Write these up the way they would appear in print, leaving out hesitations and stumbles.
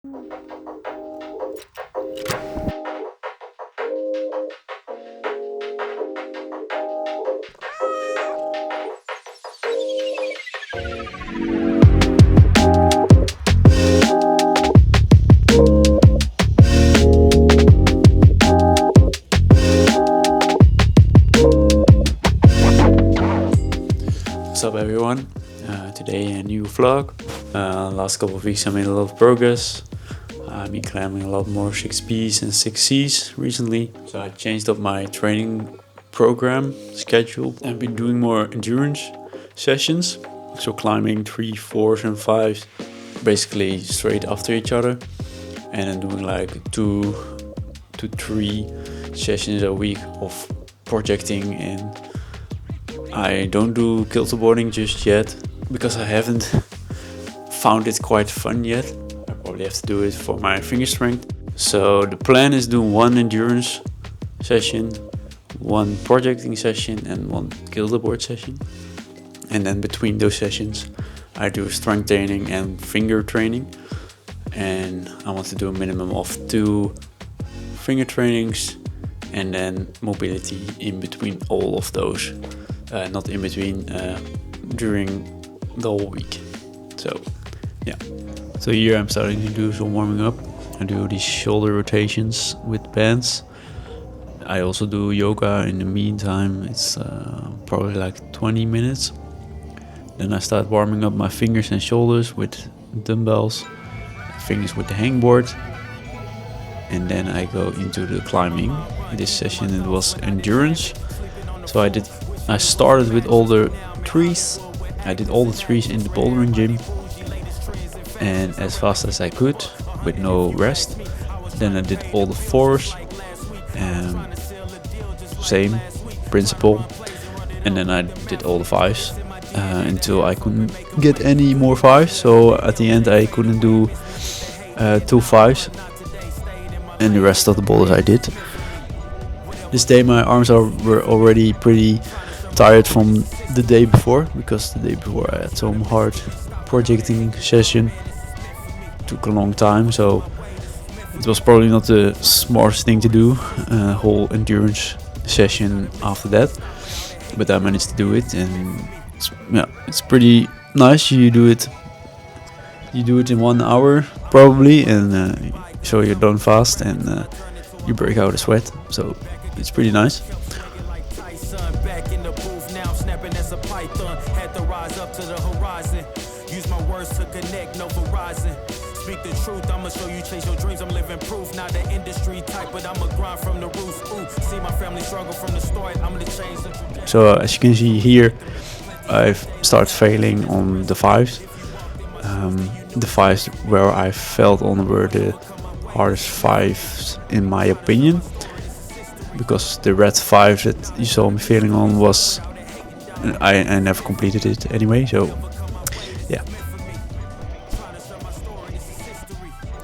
What's up everyone? Today a new vlog. Last couple of weeks I made a lot of progress. I've been climbing a lot more 6Bs and 6Cs recently. So I changed up my training program schedule and been doing more endurance sessions. So climbing 3, 4s and 5s basically straight after each other. And then doing like 2 to 3 sessions a week of projecting, and I don't do kilterboarding just yet because I haven't found it quite fun yet. I probably have to do it for my finger strength. So the plan is do 1 endurance session, 1 projecting session and 1 kilterboard session. And then between those sessions I do strength training and finger training. And I want to do a minimum of 2 finger trainings and then mobility in between all of those. Not in between, during the whole week. So yeah. So here I'm starting to do some warming up. I do these shoulder rotations with bands. I also do yoga in the meantime. It's probably like 20 minutes. Then I start warming up my fingers and shoulders with dumbbells, fingers with the hangboard. And then I go into the climbing. This session it was endurance. So I started with all the trees. I did all the trees in the bouldering gym and as fast as I could with no rest. Then I did all the 4s, same principle, and then I did all the 5s until I couldn't get any more 5s. So at the end I couldn't do 2 5s, and the rest of the boulders I did. This day my arms were already pretty tired from the day before, because the day before I had some hard projecting session. Took a long time, so it was probably not the smartest thing to do, a whole endurance session after that. But I managed to do it, and it's pretty nice. You do it in 1 hour probably, and so you're done fast and you break out a sweat. So it's pretty nice. Had to rise up to the horizon. Use my words to connect, no Verizon. Speak the truth, I'ma show you chase your dreams. I'm living proof, not the industry type, but I'ma grind from the roof. Ooh, see my family struggle from the start. I'm gonna change the trajectory. So as you can see here, I've started failing on the 5s. The 5s where I felt on were the hardest 5s in my opinion, because the red 5 that you saw me failing on was I never completed it anyway, so yeah.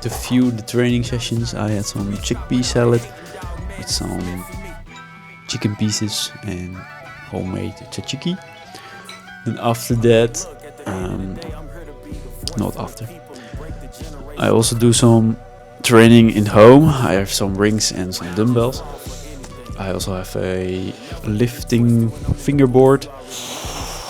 To fuel the training sessions I had some chickpea salad with some chicken pieces and homemade tzatziki. And after that, I also do some training in home. I have some rings and some dumbbells. I also have a lifting fingerboard.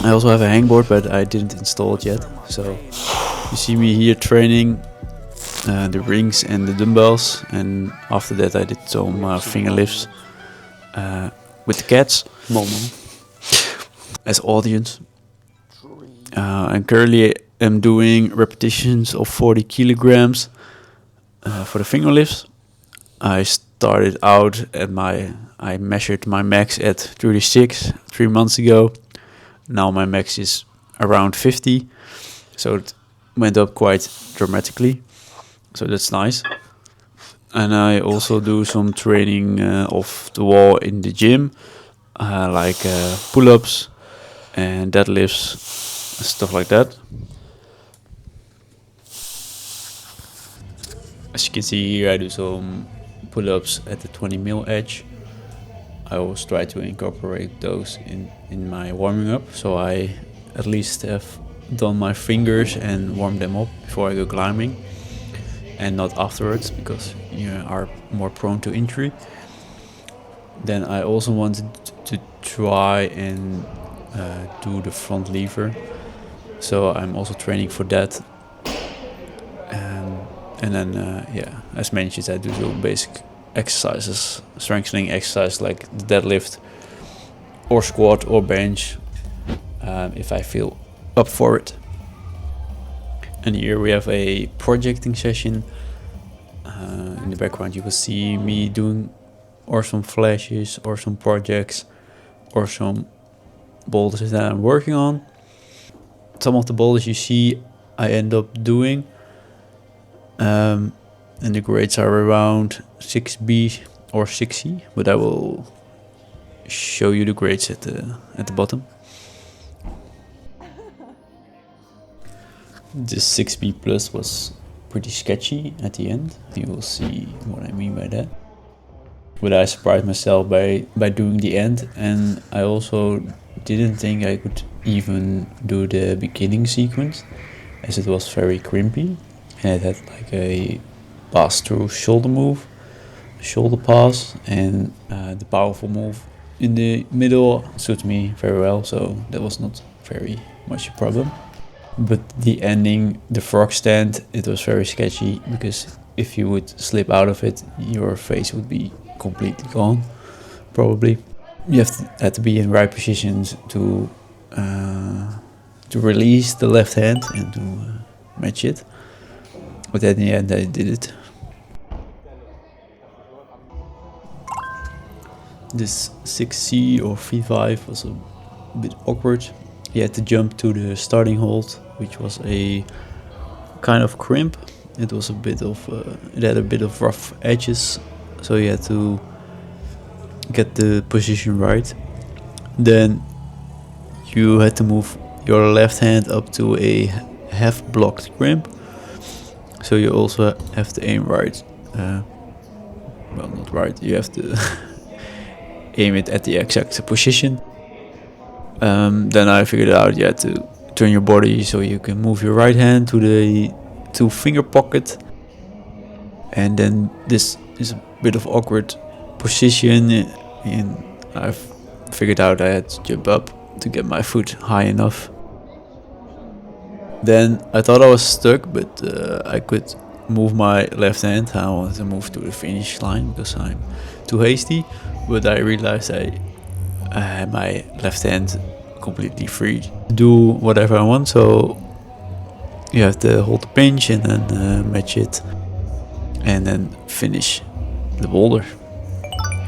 I also have a hangboard, but I didn't install it yet. So you see me here training the rings and the dumbbells, and after that I did some finger lifts with the cats as audience. And currently I'm doing repetitions of 40 kilograms for the finger lifts. I started out at I measured my max at 36 3 months ago. Now my max is around 50, so it went up quite dramatically, so that's nice. And I also do some training off the wall in the gym, like pull-ups and deadlifts, stuff like that. As you can see here, I do some pull-ups at the 20 mil edge. I always try to incorporate those in my warming up, so I at least have done my fingers and warmed them up before I go climbing. and not afterwards, because you are more prone to injury. Then I also wanted to try and do the front lever, so I'm also training for that. And then as mentioned, I do some basic exercises, strengthening exercise like the deadlift or squat or bench, if I feel up for it. And here we have a projecting session. In the background you will see me doing or some flashes or some projects or some boulders that I'm working on. Some of the boulders you see I end up doing, and the grades are around 6B or 6C, but I will show you the grades at the bottom. This 6B plus was pretty sketchy at the end. You will see what I mean by that. But I surprised myself by doing the end, and I also didn't think I could even do the beginning sequence, as it was very crimpy, and it had like a pass-through shoulder move, shoulder pass, and the powerful move in the middle suits me very well, so that was not very much a problem. But the ending, the frog stand, it was very sketchy, because if you would slip out of it, your face would be completely gone, probably. You had to be in right positions to release the left hand and to match it. But at the end I did it. This 6C or V5 was a bit awkward. You had to jump to the starting hold, which was a kind of crimp. It was it had a bit of rough edges, so you had to get the position right. Then you had to move your left hand up to a half blocked crimp, so you also have to aim right. Well, not right, you have to aim it at the exact position. Then I figured out you had to turn your body so you can move your right hand to the 2-finger pocket, and then this is a bit of awkward position, and I've figured out I had to jump up to get my foot high enough. Then I thought I was stuck, but I could move my left hand. I wanted to move to the finish line because I'm too hasty, but I realized I had my left hand completely free to do whatever I want, so you have to hold the pinch and then match it and then finish the boulder.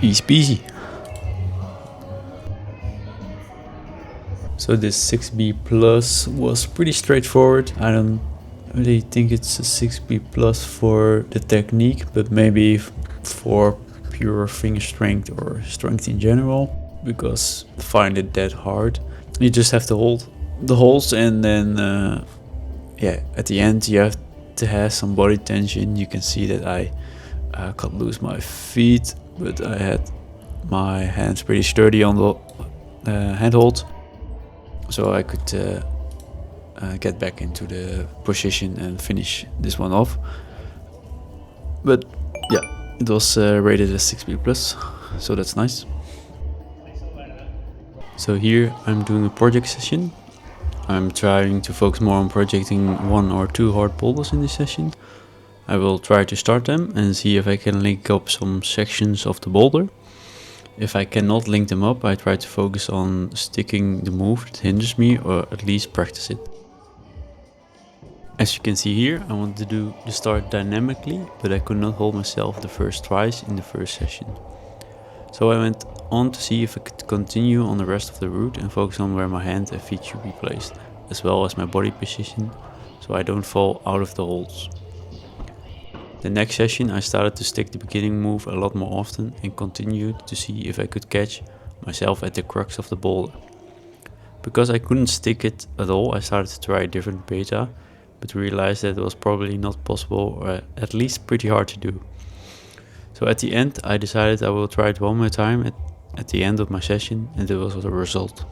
Easy peasy. So this 6B plus was pretty straightforward. I don't really think it's a 6B plus for the technique, but maybe for pure finger strength or strength in general, because I find it that hard. You just have to hold the holds, and then at the end you have to have some body tension. You can see that I cut loose my feet, but I had my hands pretty sturdy on the handhold, so I could get back into the position and finish this one off. But yeah, it was rated as 6B plus, so that's nice. So here I'm doing a project session. I'm trying to focus more on projecting 1 or 2 hard boulders in this session. I will try to start them and see if I can link up some sections of the boulder. If I cannot link them up, I try to focus on sticking the move that hinders me, or at least practice it. As you can see here, I wanted to do the start dynamically, but I could not hold myself the first tries in the first session. So I went on to see if I could continue on the rest of the route and focus on where my hand and feet should be placed, as well as my body position, so I don't fall out of the holds. The next session I started to stick the beginning move a lot more often and continued to see if I could catch myself at the crux of the boulder. Because I couldn't stick it at all, I started to try a different beta, but realized that it was probably not possible, or at least pretty hard to do. So at the end I decided I will try it one more time at the end of my session, and it was the result.